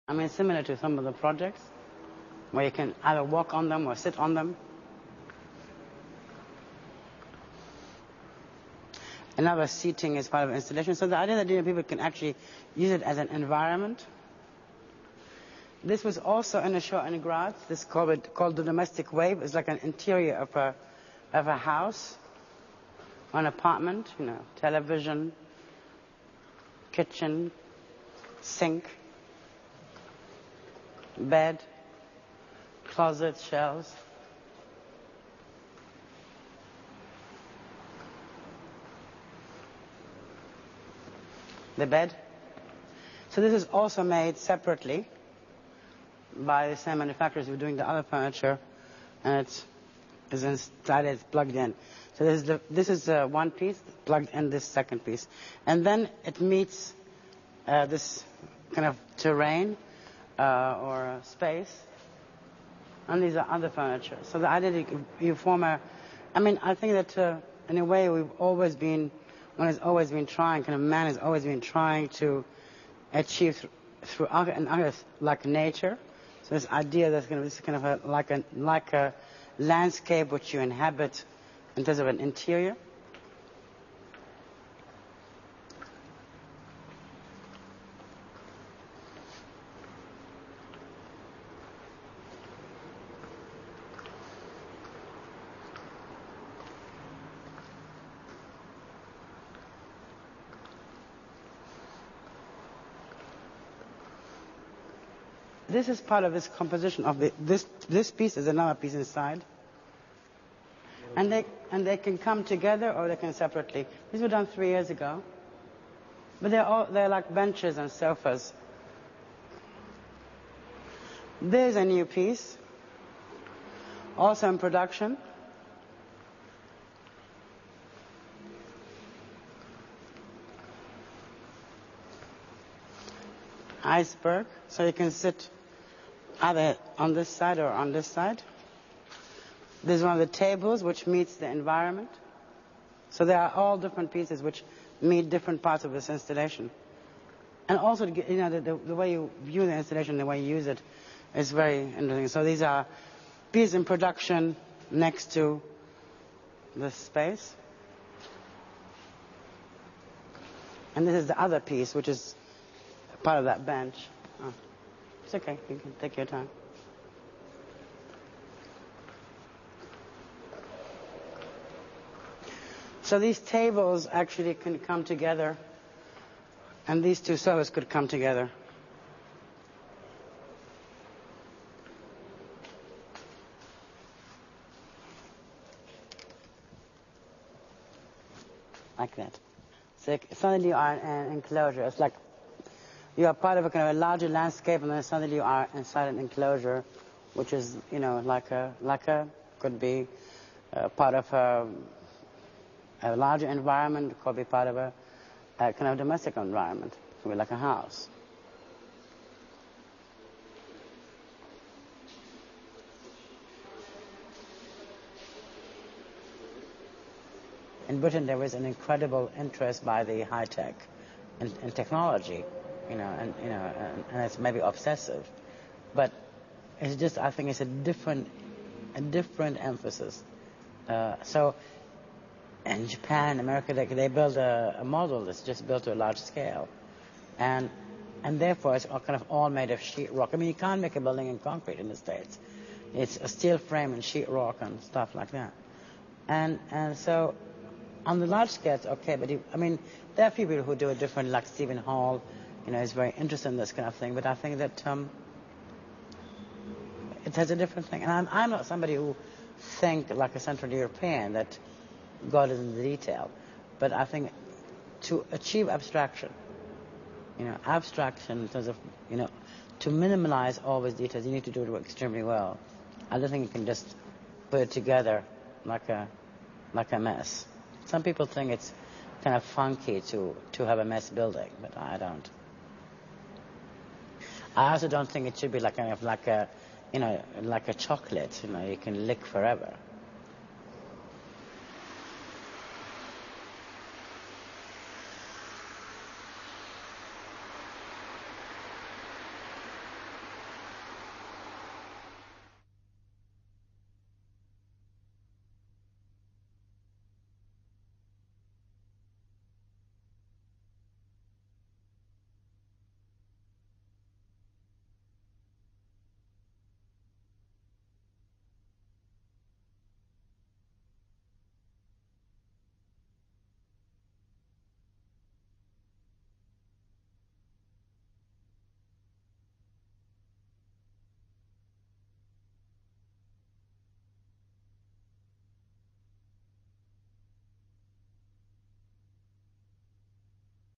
I mean, similar to some of the projects where you can either walk on them or sit on them. Another seating is part of installation. So the idea that people can actually use it as an environment. This was also in a show in Graz. This is called the domestic wave. It's like an interior of a house, an apartment, television, kitchen, sink, bed, closet, shelves. The bed. So this is also made separately by the same manufacturers who are doing the other furniture, and it's plugged in. So this is one piece plugged in this second piece, and then it meets this kind of terrain or space, and these are other furniture. So the idea that you form a, I think that in a way one has always been trying, man has always been trying to achieve through art and others like nature. So this idea that's going to be kind of like a landscape which you inhabit in terms of an interior. This is part of this composition of this piece is another piece inside. And they can come together or they can separately. These were done 3 years ago. But they're like benches and sofas. There's a new piece, also in production. Iceberg, so you can sit either on this side or on this side. There's one of the tables which meets the environment. So there are all different pieces which meet different parts of this installation. And also, the way you view the installation, the way you use it, is very interesting. So these are pieces in production next to this space. And this is the other piece, which is part of that bench. Oh, it's okay. You can take your time. So these tables actually can come together, and these two sofas could come together. Like that. So suddenly you are in an enclosure. It's like you are part of a kind of a larger landscape, and then suddenly you are inside an enclosure, which is, could be part of a larger environment, could be part of a kind of domestic environment, could be like a house. In Britain, there was an incredible interest by the high tech and technology. And it's maybe obsessive, but it's just, I think it's a different emphasis. So in Japan, America, they build a model that's just built to a large scale, and therefore it's all made of sheet rock. You can't make a building in concrete in the States. It's a steel frame and sheet rock and stuff like that. And so on the large scale, it's okay, but there are few people who do it different, like Stephen Hall. Is very interested in this kind of thing, but I think that it has a different thing. And I'm not somebody who think like a Central European that God is in the detail, but I think to achieve abstraction, abstraction in terms of, to minimize all these details, you need to do it extremely well. I don't think you can just put it together like a mess. Some people think it's kind of funky to have a mess building, but I don't. I also don't think it should be like a chocolate, you can lick forever.